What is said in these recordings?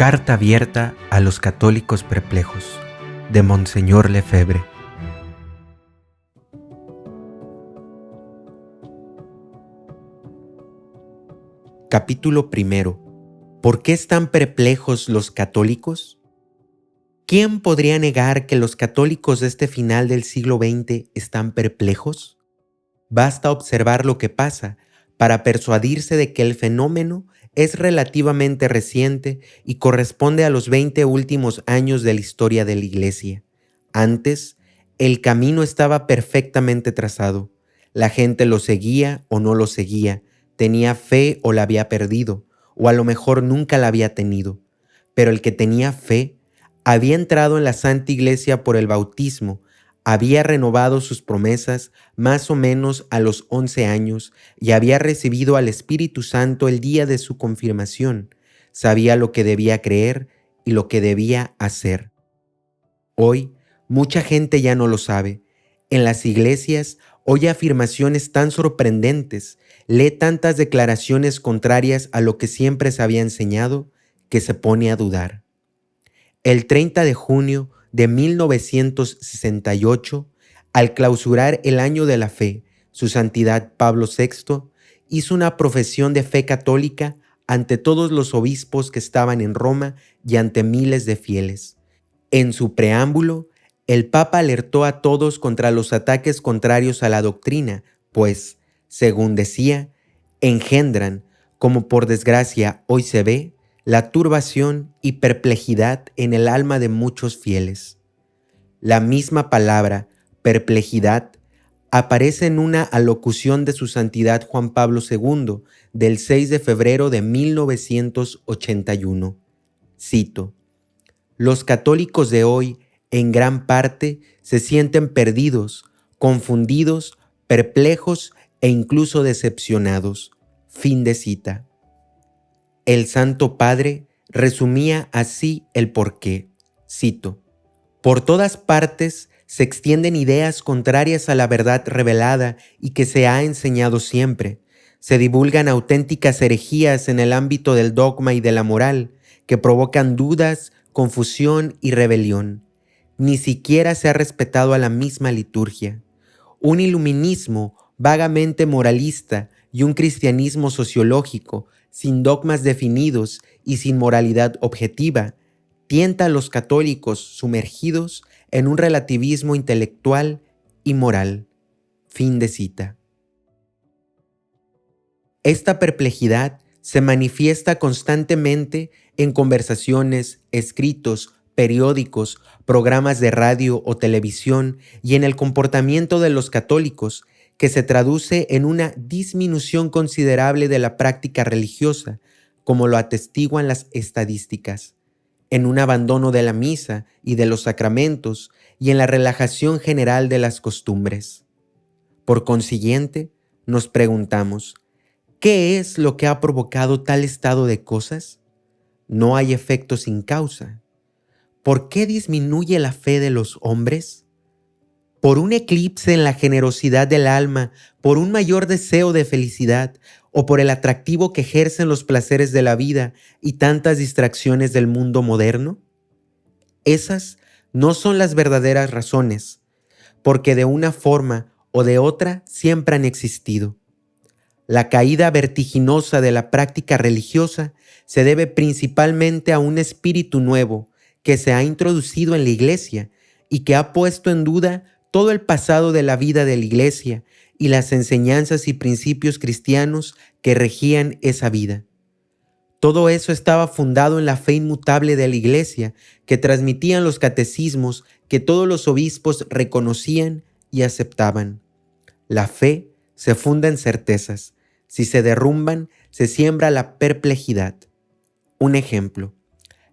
Carta abierta a los católicos perplejos, de Monseñor Lefebvre. Capítulo primero. ¿Por qué están perplejos los católicos? ¿Quién podría negar que los católicos de este final del siglo XX están perplejos? Basta observar lo que pasa para persuadirse de que el fenómeno es relativamente reciente y corresponde a los 20 últimos años de la historia de la Iglesia. Antes, el camino estaba perfectamente trazado. La gente lo seguía o no lo seguía, tenía fe o la había perdido, o a lo mejor nunca la había tenido. Pero el que tenía fe había entrado en la Santa Iglesia por el bautismo, había renovado sus promesas más o menos a los 11 años y había recibido al Espíritu Santo el día de su confirmación. Sabía lo que debía creer y lo que debía hacer. Hoy, mucha gente ya no lo sabe. En las iglesias oye afirmaciones tan sorprendentes, lee tantas declaraciones contrarias a lo que siempre se había enseñado, que se pone a dudar. El 30 de junio de 1968, al clausurar el Año de la Fe, Su Santidad Pablo VI hizo una profesión de fe católica ante todos los obispos que estaban en Roma y ante miles de fieles. En su preámbulo, el Papa alertó a todos contra los ataques contrarios a la doctrina, pues, según decía, engendran, como por desgracia hoy se ve, la turbación y perplejidad en el alma de muchos fieles. La misma palabra, perplejidad, aparece en una alocución de su Santidad Juan Pablo II del 6 de febrero de 1981. Cito: «Los católicos de hoy, en gran parte, se sienten perdidos, confundidos, perplejos e incluso decepcionados». Fin de cita. El Santo Padre resumía así el porqué. Cito: «Por todas partes se extienden ideas contrarias a la verdad revelada y que se ha enseñado siempre. Se divulgan auténticas herejías en el ámbito del dogma y de la moral, que provocan dudas, confusión y rebelión. Ni siquiera se ha respetado a la misma liturgia. Un iluminismo vagamente moralista y un cristianismo sociológico, sin dogmas definidos y sin moralidad objetiva, tienta a los católicos sumergidos en un relativismo intelectual y moral». Fin de cita. Esta perplejidad se manifiesta constantemente en conversaciones, escritos, periódicos, programas de radio o televisión y en el comportamiento de los católicos, que se traduce en una disminución considerable de la práctica religiosa, como lo atestiguan las estadísticas, en un abandono de la misa y de los sacramentos y en la relajación general de las costumbres. Por consiguiente, nos preguntamos, ¿qué es lo que ha provocado tal estado de cosas? No hay efecto sin causa. ¿Por qué disminuye la fe de los hombres? ¿Por un eclipse en la generosidad del alma, por un mayor deseo de felicidad o por el atractivo que ejercen los placeres de la vida y tantas distracciones del mundo moderno? Esas no son las verdaderas razones, porque de una forma o de otra siempre han existido. La caída vertiginosa de la práctica religiosa se debe principalmente a un espíritu nuevo que se ha introducido en la Iglesia y que ha puesto en duda todo el pasado de la vida de la Iglesia y las enseñanzas y principios cristianos que regían esa vida. Todo eso estaba fundado en la fe inmutable de la Iglesia que transmitían los catecismos que todos los obispos reconocían y aceptaban. La fe se funda en certezas. Si se derrumban, se siembra la perplejidad. Un ejemplo: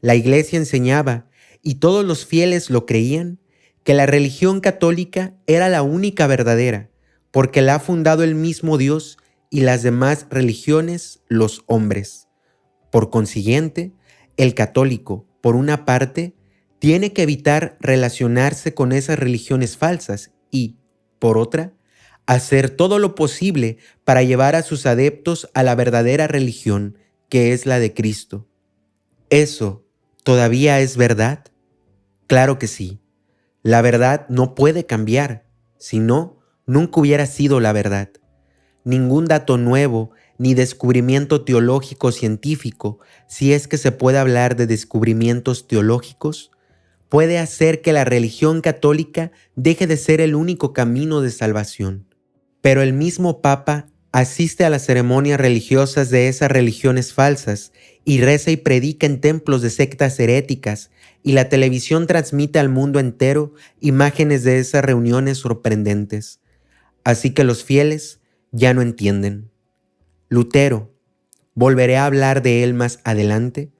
la Iglesia enseñaba, y todos los fieles lo creían, que la religión católica era la única verdadera, porque la ha fundado el mismo Dios y las demás religiones los hombres. Por consiguiente, el católico, por una parte, tiene que evitar relacionarse con esas religiones falsas y, por otra, hacer todo lo posible para llevar a sus adeptos a la verdadera religión, que es la de Cristo. Eso, ¿Todavía es verdad? Claro que sí. La verdad no puede cambiar, si no, nunca hubiera sido la verdad. Ningún dato nuevo ni descubrimiento teológico científico, si es que se puede hablar de descubrimientos teológicos, puede hacer que la religión católica deje de ser el único camino de salvación. Pero el mismo Papa asiste a las ceremonias religiosas de esas religiones falsas y reza y predica en templos de sectas heréticas, y la televisión transmite al mundo entero imágenes de esas reuniones sorprendentes. Así que los fieles ya no entienden. Lutero, volveré a hablar de él más adelante,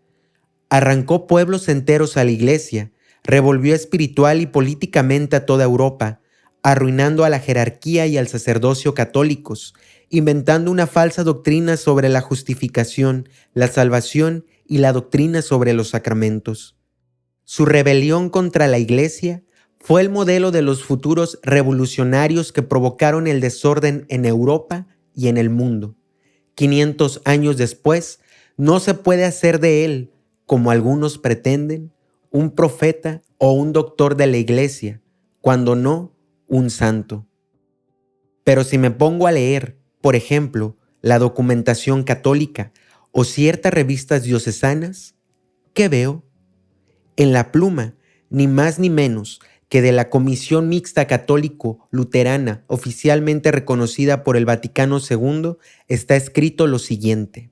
arrancó pueblos enteros a la iglesia, revolvió espiritual y políticamente a toda Europa, arruinando a la jerarquía y al sacerdocio católicos, inventando una falsa doctrina sobre la justificación, la salvación y la doctrina sobre los sacramentos. Su rebelión contra la iglesia fue el modelo de los futuros revolucionarios que provocaron el desorden en Europa y en el mundo. 500 años después, no se puede hacer de él, como algunos pretenden, un profeta o un doctor de la iglesia, cuando no, un santo. Pero si me pongo a leer, por ejemplo, la documentación católica o ciertas revistas diocesanas, ¿qué veo? En la pluma, ni más ni menos que de la Comisión Mixta Católico-Luterana, oficialmente reconocida por el Vaticano II, está escrito lo siguiente.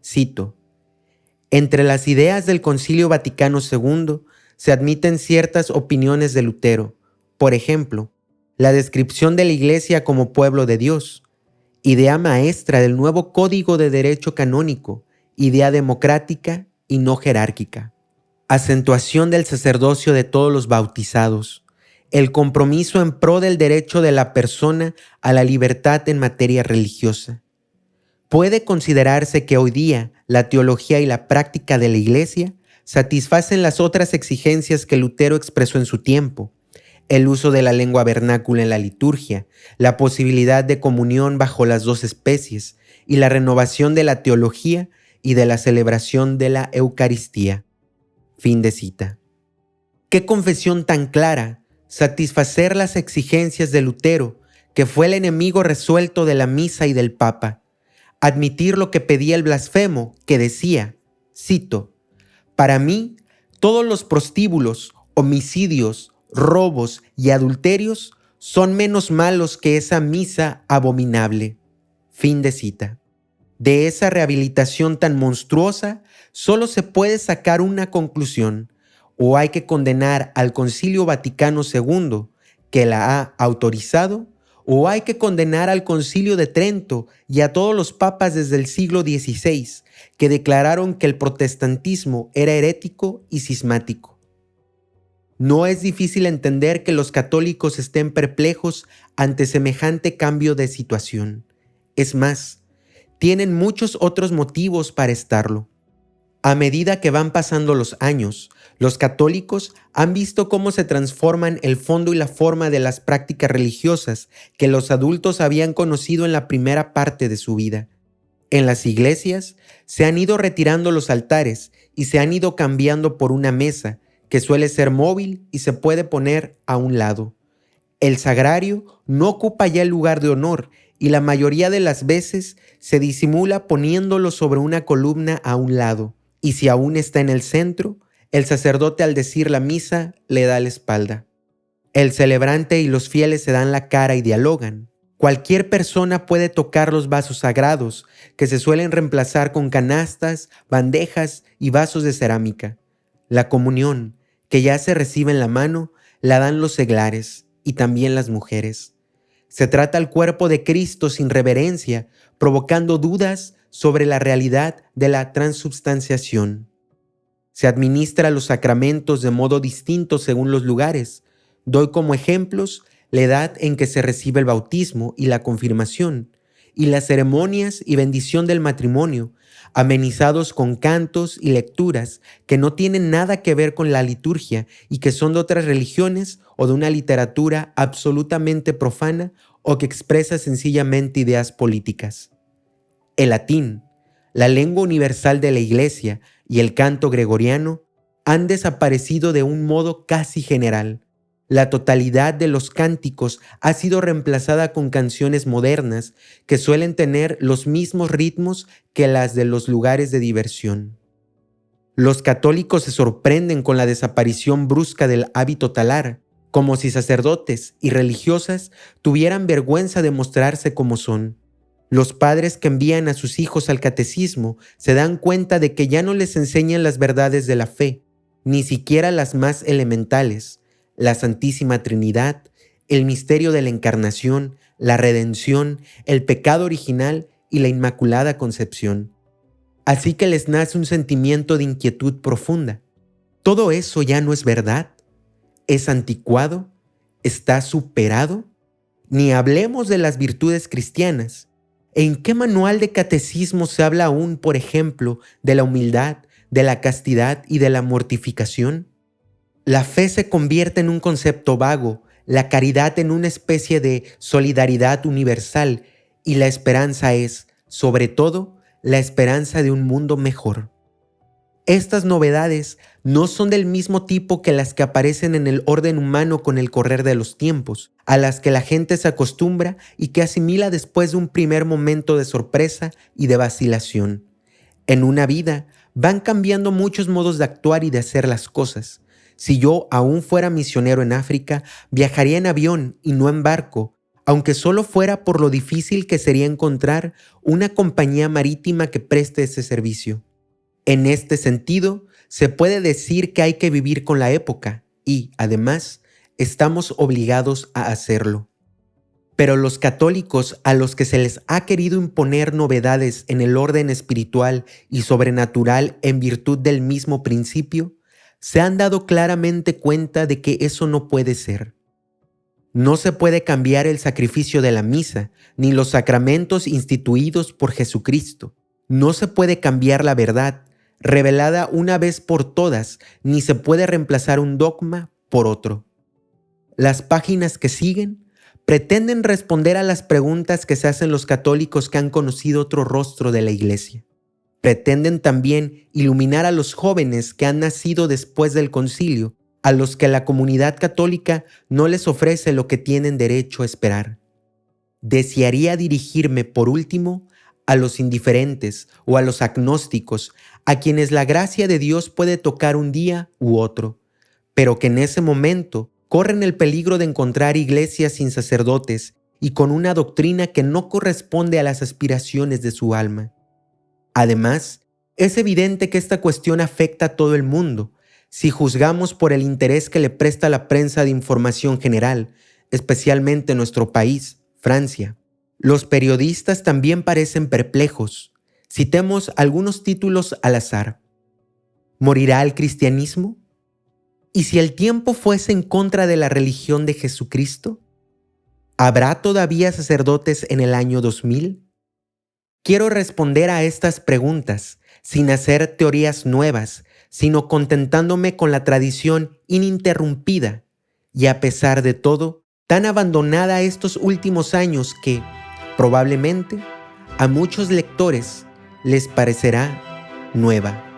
Cito: entre las ideas del Concilio Vaticano II se admiten ciertas opiniones de Lutero, por ejemplo, la descripción de la Iglesia como pueblo de Dios, idea maestra del nuevo Código de Derecho Canónico, idea democrática y no jerárquica, acentuación del sacerdocio de todos los bautizados, el compromiso en pro del derecho de la persona a la libertad en materia religiosa. Puede considerarse que hoy día la teología y la práctica de la Iglesia satisfacen las otras exigencias que Lutero expresó en su tiempo: el uso de la lengua vernácula en la liturgia, la posibilidad de comunión bajo las dos especies y la renovación de la teología y de la celebración de la Eucaristía. Fin de cita. ¡Qué confesión tan clara! Satisfacer las exigencias de Lutero, que fue el enemigo resuelto de la misa y del Papa. Admitir lo que pedía el blasfemo, que decía, cito: para mí, todos los prostíbulos, homicidios, robos y adulterios son menos malos que esa misa abominable. Fin de cita. De esa rehabilitación tan monstruosa, solo se puede sacar una conclusión: o hay que condenar al Concilio Vaticano II, que la ha autorizado, o hay que condenar al Concilio de Trento y a todos los papas desde el siglo XVI, que declararon que el protestantismo era herético y cismático. No es difícil entender que los católicos estén perplejos ante semejante cambio de situación. Es más, tienen muchos otros motivos para estarlo. A medida que van pasando los años, los católicos han visto cómo se transforman el fondo y la forma de las prácticas religiosas que los adultos habían conocido en la primera parte de su vida. En las iglesias se han ido retirando los altares y se han ido cambiando por una mesa que suele ser móvil y se puede poner a un lado. El sagrario no ocupa ya el lugar de honor y la mayoría de las veces se disimula poniéndolo sobre una columna a un lado. Y si aún está en el centro, el sacerdote al decir la misa le da la espalda. El celebrante y los fieles se dan la cara y dialogan. Cualquier persona puede tocar los vasos sagrados, que se suelen reemplazar con canastas, bandejas y vasos de cerámica. La comunión, que ya se recibe en la mano, la dan los seglares y también las mujeres. Se trata al cuerpo de Cristo sin reverencia, provocando dudas sobre la realidad de la transubstanciación. Se administra los sacramentos de modo distinto según los lugares. Doy como ejemplos la edad en que se recibe el bautismo y la confirmación, y las ceremonias y bendición del matrimonio, amenizados con cantos y lecturas que no tienen nada que ver con la liturgia y que son de otras religiones o de una literatura absolutamente profana o que expresa sencillamente ideas políticas. El latín, la lengua universal de la Iglesia, y el canto gregoriano han desaparecido de un modo casi general. La totalidad de los cánticos ha sido reemplazada con canciones modernas que suelen tener los mismos ritmos que las de los lugares de diversión. Los católicos se sorprenden con la desaparición brusca del hábito talar, como si sacerdotes y religiosas tuvieran vergüenza de mostrarse como son. Los padres que envían a sus hijos al catecismo se dan cuenta de que ya no les enseñan las verdades de la fe, ni siquiera las más elementales: la Santísima Trinidad, el misterio de la Encarnación, la redención, el pecado original y la Inmaculada Concepción. Así que les nace un sentimiento de inquietud profunda. ¿Todo eso ya no es verdad? ¿Es anticuado? ¿Está superado? Ni hablemos de las virtudes cristianas. ¿En qué manual de catecismo se habla aún, por ejemplo, de la humildad, de la castidad y de la mortificación? La fe se convierte en un concepto vago, la caridad en una especie de solidaridad universal, y la esperanza es, sobre todo, la esperanza de un mundo mejor. Estas novedades no son del mismo tipo que las que aparecen en el orden humano con el correr de los tiempos, a las que la gente se acostumbra y que asimila después de un primer momento de sorpresa y de vacilación. En una vida van cambiando muchos modos de actuar y de hacer las cosas. Si yo aún fuera misionero en África, viajaría en avión y no en barco, aunque solo fuera por lo difícil que sería encontrar una compañía marítima que preste ese servicio. En este sentido, se puede decir que hay que vivir con la época y, además, estamos obligados a hacerlo. Pero los católicos a los que se les ha querido imponer novedades en el orden espiritual y sobrenatural en virtud del mismo principio, se han dado claramente cuenta de que eso no puede ser. No se puede cambiar el sacrificio de la misa, ni los sacramentos instituidos por Jesucristo. No se puede cambiar la verdad, revelada una vez por todas, ni se puede reemplazar un dogma por otro. Las páginas que siguen pretenden responder a las preguntas que se hacen los católicos que han conocido otro rostro de la Iglesia. Pretenden también iluminar a los jóvenes que han nacido después del concilio, a los que la comunidad católica no les ofrece lo que tienen derecho a esperar. Desearía dirigirme, por último, a los indiferentes o a los agnósticos, a quienes la gracia de Dios puede tocar un día u otro, pero que en ese momento corren el peligro de encontrar iglesias sin sacerdotes y con una doctrina que no corresponde a las aspiraciones de su alma. Además, es evidente que esta cuestión afecta a todo el mundo, si juzgamos por el interés que le presta la prensa de información general, especialmente en nuestro país, Francia. Los periodistas también parecen perplejos. Citemos algunos títulos al azar. ¿Morirá el cristianismo? ¿Y si el tiempo fuese en contra de la religión de Jesucristo? ¿Habrá todavía sacerdotes en el año 2000? Quiero responder a estas preguntas sin hacer teorías nuevas, sino contentándome con la tradición ininterrumpida y, a pesar de todo, tan abandonada estos últimos años que, probablemente, a muchos lectores les parecerá nueva.